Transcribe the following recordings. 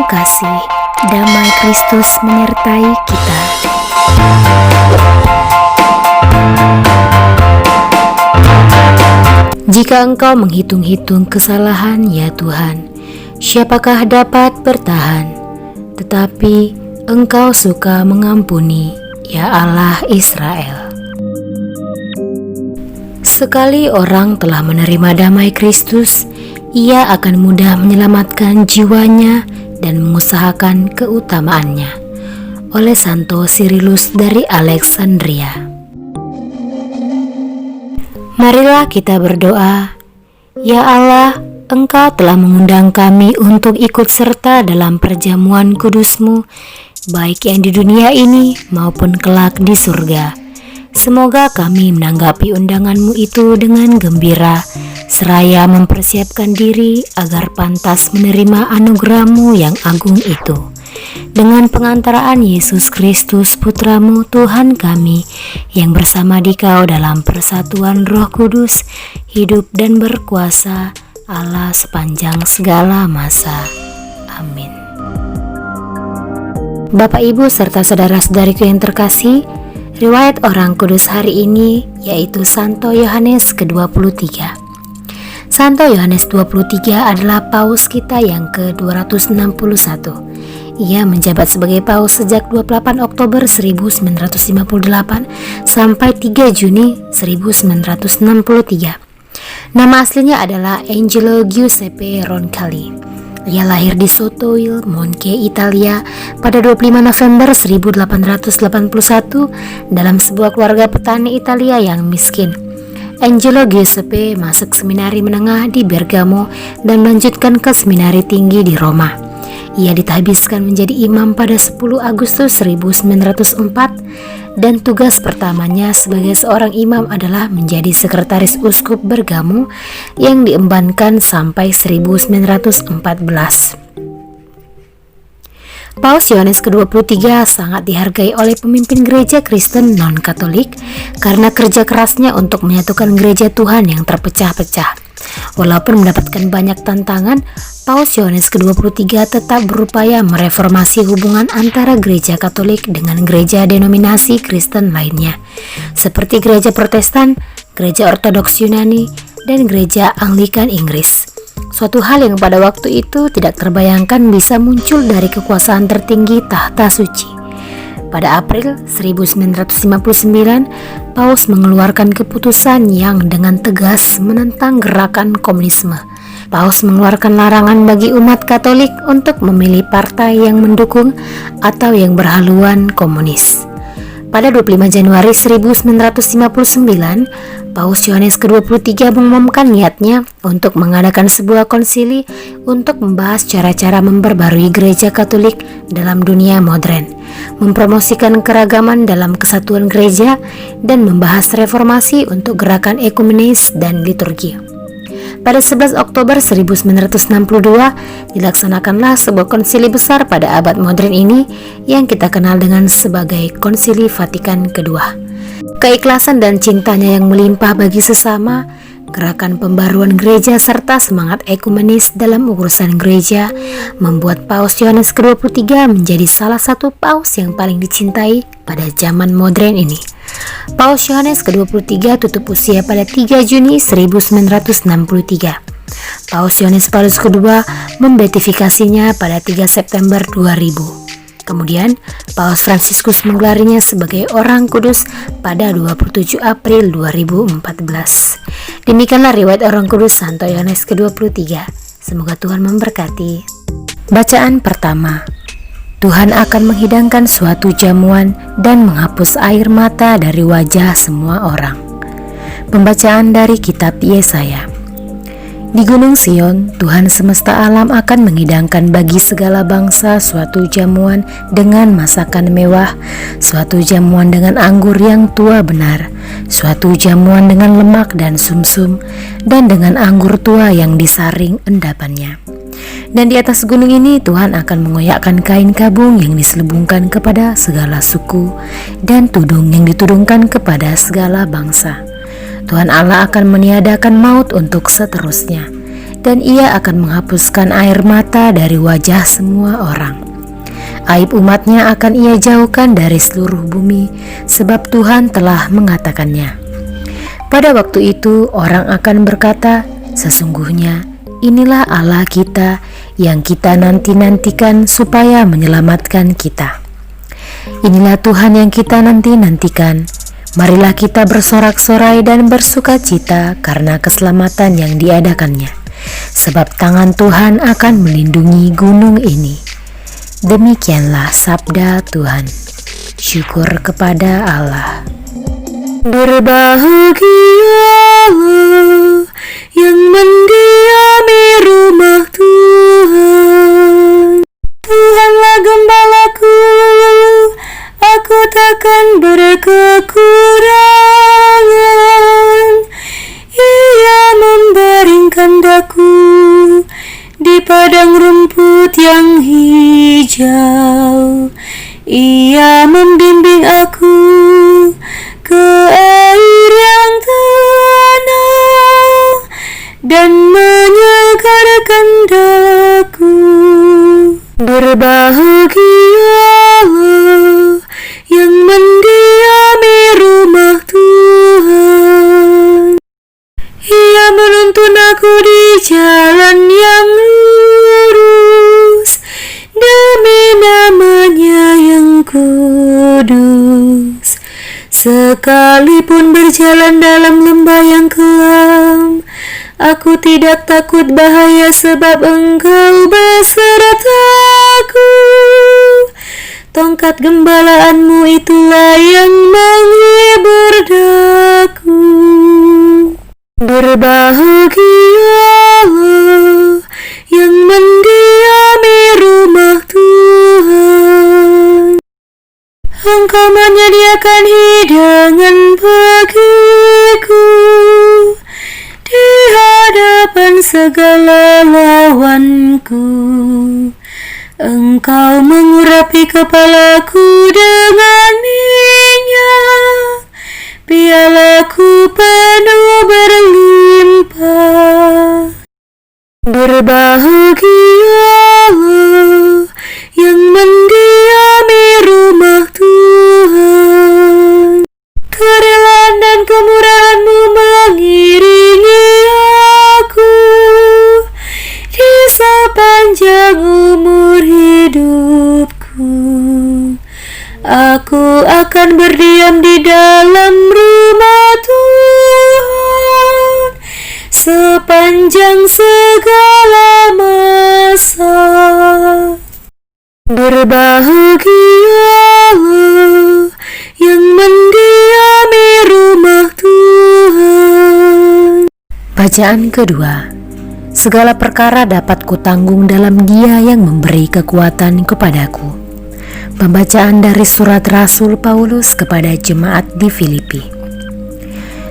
Salam kasih, damai Kristus menyertai kita. Jika Engkau menghitung-hitung kesalahan, ya Tuhan, siapakah dapat bertahan? Tetapi Engkau suka mengampuni, ya Allah Israel. Sekali orang telah menerima damai Kristus, ia akan mudah menyelamatkan jiwanya dan mengusahakan keutamaannya. Oleh Santo Cyrillus dari Alexandria. Marilah kita berdoa. Ya Allah, Engkau telah mengundang kami untuk ikut serta dalam perjamuan kudus-Mu, baik yang di dunia ini maupun kelak di surga. Semoga kami menanggapi undangan-Mu itu dengan gembira, seraya mempersiapkan diri agar pantas menerima anugerah-Mu yang agung itu. Dengan pengantaraan Yesus Kristus Putra-Mu Tuhan kami, yang bersama Dikau dalam persatuan Roh Kudus, hidup dan berkuasa Allah sepanjang segala masa. Amin. Bapak, Ibu, serta saudara-saudariku yang terkasih, riwayat orang kudus hari ini yaitu Santo Yohanes ke-23. Santo Yohanes 23 adalah paus kita yang ke-261. Ia menjabat sebagai paus sejak 28 Oktober 1958 sampai 3 Juni 1963. Nama aslinya adalah Angelo Giuseppe Roncalli. Ia lahir di Sottowil, Monche, Italia pada 25 November 1881 dalam sebuah keluarga petani Italia yang miskin. Angelo Giuseppe masuk seminari menengah di Bergamo dan melanjutkan ke seminari tinggi di Roma. Ia ditahbiskan menjadi imam pada 10 Agustus 1904 dan tugas pertamanya sebagai seorang imam adalah menjadi sekretaris uskup Bergamo yang diembankan sampai 1914. Paus Yohanes ke-23 sangat dihargai oleh pemimpin gereja Kristen non-Katolik karena kerja kerasnya untuk menyatukan gereja Tuhan yang terpecah-pecah. Walaupun mendapatkan banyak tantangan, Paus Yohanes ke-23 tetap berupaya mereformasi hubungan antara gereja Katolik dengan gereja denominasi Kristen lainnya, seperti gereja Protestan, gereja Ortodoks Yunani, dan gereja Anglikan Inggris. Suatu hal yang pada waktu itu tidak terbayangkan bisa muncul dari kekuasaan tertinggi tahta suci. Pada April 1959, Paus mengeluarkan keputusan yang dengan tegas menentang gerakan komunisme. Paus mengeluarkan larangan bagi umat Katolik untuk memilih partai yang mendukung atau yang berhaluan komunis. Pada 25 Januari 1959, Paus Yohanes ke-23 mengumumkan niatnya untuk mengadakan sebuah konsili untuk membahas cara-cara memperbarui gereja Katolik dalam dunia modern, mempromosikan keragaman dalam kesatuan gereja, dan membahas reformasi untuk gerakan ekumenis dan liturgi. Pada 11 Oktober 1962 dilaksanakanlah sebuah konsili besar pada abad modern ini yang kita kenal dengan sebagai Konsili Vatikan Kedua. Keikhlasan dan cintanya yang melimpah bagi sesama, gerakan pembaruan gereja serta semangat ekumenis dalam urusan gereja membuat Paus Yohanes ke-23 menjadi salah satu paus yang paling dicintai pada zaman modern ini. Paus Yohanes ke-23 tutup usia pada 3 Juni 1963. Paus Yohanes Paulus kedua membeatifikasinya pada 3 September 2000. Kemudian, Paus Fransiskus menggelarinya sebagai orang kudus pada 27 April 2014. Demikianlah riwayat orang kudus Santo Yohanes ke-23. Semoga Tuhan memberkati. Bacaan pertama. Tuhan akan menghidangkan suatu jamuan dan menghapus air mata dari wajah semua orang. Pembacaan dari kitab Yesaya. Di Gunung Sion, Tuhan semesta alam akan menghidangkan bagi segala bangsa suatu jamuan dengan masakan mewah, suatu jamuan dengan anggur yang tua benar, suatu jamuan dengan lemak dan sumsum, dan dengan anggur tua yang disaring endapannya. Dan di atas gunung ini Tuhan akan mengoyakkan kain kabung yang diselubungkan kepada segala suku, dan tudung yang ditudungkan kepada segala bangsa. Tuhan Allah akan meniadakan maut untuk seterusnya. dan Ia akan menghapuskan air mata dari wajah semua orang. Aib umatnya akan Ia jauhkan dari seluruh bumi, sebab Tuhan telah mengatakannya. Pada waktu itu orang akan berkata, sesungguhnya inilah Allah kita yang kita nanti-nantikan supaya menyelamatkan kita. Inilah Tuhan yang kita nanti-nantikan. Marilah kita bersorak-sorai dan bersukacita karena keselamatan yang diadakannya. Sebab tangan Tuhan akan melindungi gunung ini. Demikianlah sabda Tuhan. Syukur kepada Allah. Berbahagialah yang mendiami rumah Tuhan. Tuhanlah gembalaku, aku takkan berkekurangan. Ia membaringkan daku di padang rumput yang hijau. Ia membimbing aku ke air yang tenang dan menyegarkan daku. Berbahagialah yang mendiami rumah Tuhan. Ia menuntun aku di jalan yang lurus demi nama-Nya yang kudus. Sekalipun berjalan dalam lembah yang kelam, aku tidak takut bahaya sebab Engkau besertaku. Tongkat gembalaanmu itulah yang menghibur daku. Berbahagialah yang mendiami rumah Tuhan. Engkau menyediakan hidangan bagiku di hadapan segala lawanku. Engkau mengurapi kepalaku dengan minyak, pialaku penuh berlimpah. Berbahagialah yang mendiami rumah Tuhan. Kerelaan dan kemurahan-Mu mengiringi aku di sepanjang umur hidupku. Aku akan berdiam di dalam rumah Tuhan sepanjang segala masa. Berbahagialah yang mendiami rumah Tuhan. Bacaan kedua. Segala perkara dapat kutanggung dalam Dia yang memberi kekuatan kepadaku. Pembacaan dari surat Rasul Paulus kepada jemaat di Filipi.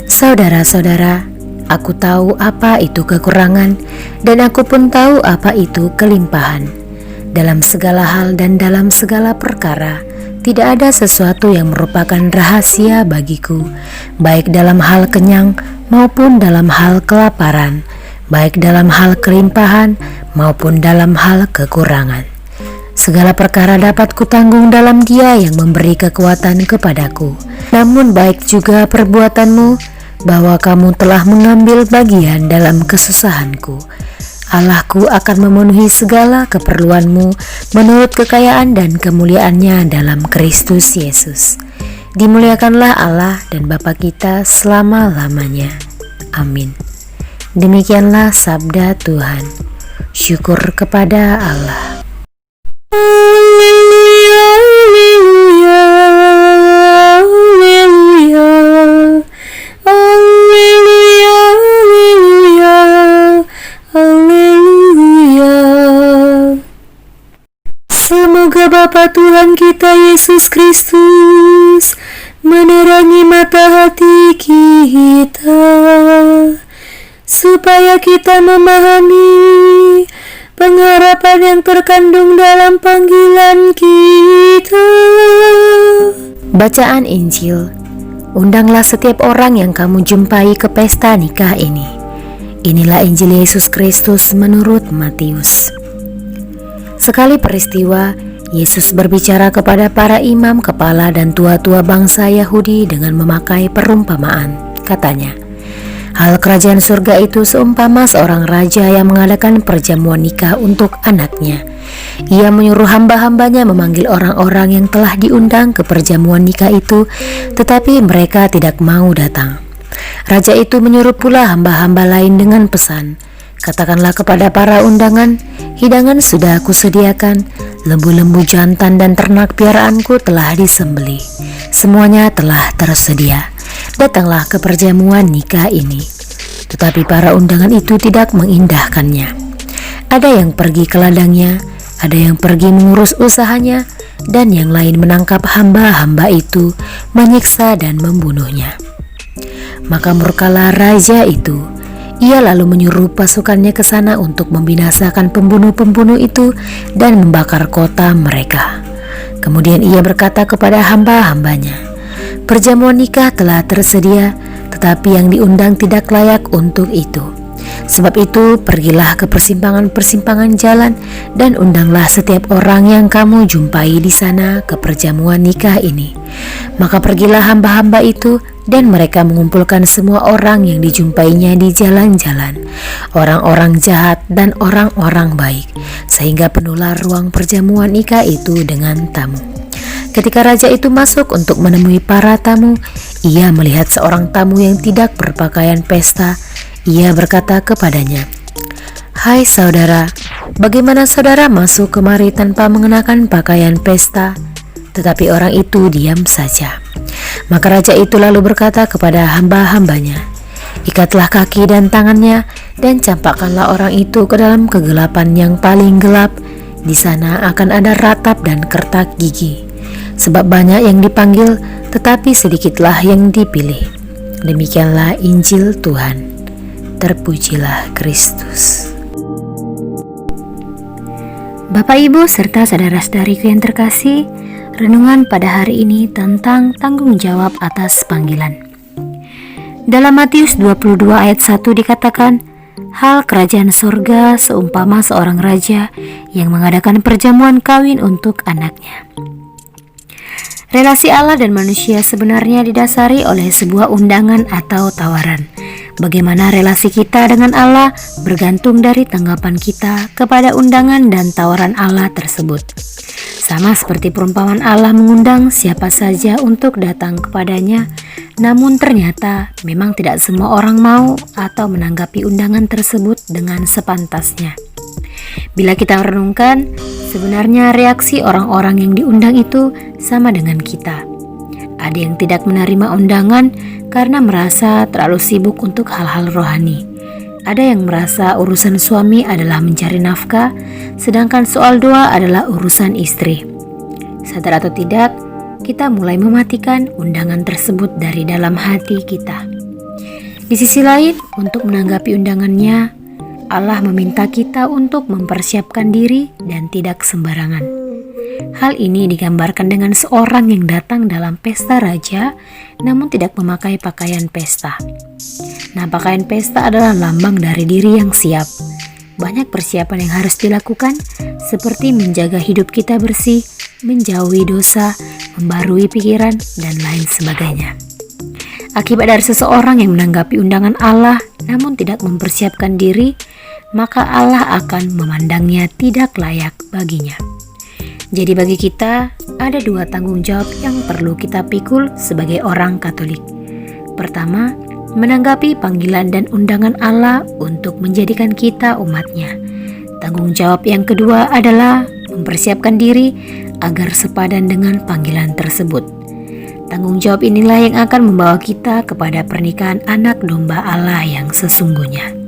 Saudara-saudara, aku tahu apa itu kekurangan, dan aku pun tahu apa itu kelimpahan. Dalam segala hal dan dalam segala perkara, tidak ada sesuatu yang merupakan rahasia bagiku, baik dalam hal kenyang maupun dalam hal kelaparan, baik dalam hal kelimpahan maupun dalam hal kekurangan. Segala perkara dapat kutanggung dalam Dia yang memberi kekuatan kepadaku. Namun baik juga perbuatanmu, bahwa kamu telah mengambil bagian dalam kesusahanku. Allahku akan memenuhi segala keperluanmu menurut kekayaan dan kemuliaan-Nya dalam Kristus Yesus. Dimuliakanlah Allah dan Bapa kita selama-lamanya. Amin. Demikianlah sabda Tuhan. Syukur kepada Allah. Haleluya, haleluya, haleluya, haleluya, haleluya. Semoga Bapa Tuhan kita Yesus Kristus menerangi mata hati kita, supaya kita memahami pengharapan yang terkandung dalam panggilan kita. Bacaan Injil. Undanglah setiap orang yang kamu jumpai ke pesta nikah ini. Inilah Injil Yesus Kristus menurut Matius. Sekali peristiwa, Yesus berbicara kepada para imam kepala dan tua-tua bangsa Yahudi dengan memakai perumpamaan. Katanya, hal kerajaan surga itu seumpama seorang raja yang mengadakan perjamuan nikah untuk anaknya. Ia menyuruh hamba-hambanya memanggil orang-orang yang telah diundang ke perjamuan nikah itu, tetapi mereka tidak mau datang. Raja itu menyuruh pula hamba-hamba lain dengan pesan, katakanlah kepada para undangan, hidangan sudah aku sediakan, lembu-lembu jantan dan ternak piaraanku telah disembelih, semuanya telah tersedia, datanglah ke perjamuan nikah ini. Tetapi para undangan itu tidak mengindahkannya. Ada yang pergi ke ladangnya, ada yang pergi mengurus usahanya, dan yang lain menangkap hamba-hamba itu, menyiksa dan membunuhnya. Maka murkalah raja itu. Ia lalu menyuruh pasukannya ke sana untuk membinasakan pembunuh-pembunuh itu dan membakar kota mereka. Kemudian ia berkata kepada hamba-hambanya, perjamuan nikah telah tersedia, tetapi yang diundang tidak layak untuk itu. Sebab itu pergilah ke persimpangan-persimpangan jalan dan undanglah setiap orang yang kamu jumpai di sana ke perjamuan nikah ini. Maka pergilah hamba-hamba itu dan mereka mengumpulkan semua orang yang dijumpainya di jalan-jalan, orang-orang jahat dan orang-orang baik, sehingga penuhlah ruang perjamuan nikah itu dengan tamu. Ketika raja itu masuk untuk menemui para tamu, ia melihat seorang tamu yang tidak berpakaian pesta. Ia berkata kepadanya, "Hai saudara, bagaimana saudara masuk kemari tanpa mengenakan pakaian pesta?" Tetapi orang itu diam saja. Maka raja itu lalu berkata kepada hamba-hambanya, "Ikatlah kaki dan tangannya dan campakkanlah orang itu ke dalam kegelapan yang paling gelap. Di sana akan ada ratap dan kertak gigi. Sebab banyak yang dipanggil, tetapi sedikitlah yang dipilih." Demikianlah Injil Tuhan. Terpujilah Kristus. Bapak, Ibu, serta saudara-saudariku yang terkasih, renungan pada hari ini tentang tanggung jawab atas panggilan. Dalam Matius 22 ayat 1 dikatakan, hal kerajaan surga seumpama seorang raja yang mengadakan perjamuan kawin untuk anaknya. Relasi Allah dan manusia sebenarnya didasari oleh sebuah undangan atau tawaran. Bagaimana relasi kita dengan Allah bergantung dari tanggapan kita kepada undangan dan tawaran Allah tersebut. Sama seperti perumpamaan Allah mengundang siapa saja untuk datang kepadanya, namun ternyata memang tidak semua orang mau atau menanggapi undangan tersebut dengan sepantasnya. Bila kita merenungkan, sebenarnya reaksi orang-orang yang diundang itu sama dengan kita. Ada yang tidak menerima undangan karena merasa terlalu sibuk untuk hal-hal rohani. Ada yang merasa urusan suami adalah mencari nafkah, sedangkan soal doa adalah urusan istri. Sadar atau tidak, kita mulai mematikan undangan tersebut dari dalam hati kita. Di sisi lain, untuk menanggapi undangannya, Allah meminta kita untuk mempersiapkan diri dan tidak sembarangan. Hal ini digambarkan dengan seorang yang datang dalam pesta raja, namun tidak memakai pakaian pesta. Nah, pakaian pesta adalah lambang dari diri yang siap. Banyak persiapan yang harus dilakukan, seperti menjaga hidup kita bersih, menjauhi dosa, membarui pikiran, dan lain sebagainya. Akibat dari seseorang yang menanggapi undangan Allah, namun tidak mempersiapkan diri, maka Allah akan memandangnya tidak layak baginya. Jadi bagi kita, ada dua tanggung jawab yang perlu kita pikul sebagai orang Katolik. Pertama, menanggapi panggilan dan undangan Allah untuk menjadikan kita umat-Nya. Tanggung jawab yang kedua adalah mempersiapkan diri agar sepadan dengan panggilan tersebut. Tanggung jawab inilah yang akan membawa kita kepada pernikahan anak domba Allah yang sesungguhnya.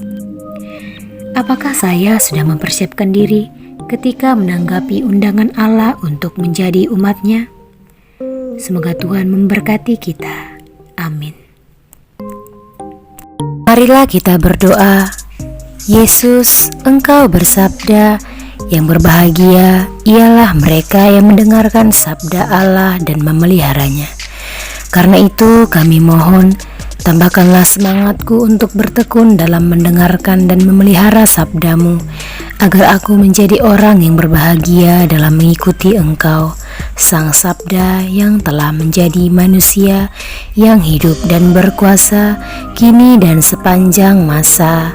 Apakah saya sudah mempersiapkan diri ketika menanggapi undangan Allah untuk menjadi umat-Nya? Semoga Tuhan memberkati kita. Amin. Marilah kita berdoa. Yesus, Engkau bersabda, yang berbahagia ialah mereka yang mendengarkan sabda Allah dan memeliharanya. Karena itu kami mohon, Tambahkanlah semangatku untuk bertekun dalam mendengarkan dan memelihara sabdamu, agar aku menjadi orang yang berbahagia dalam mengikuti Engkau, Sang Sabda yang telah menjadi manusia yang hidup dan berkuasa kini dan sepanjang masa.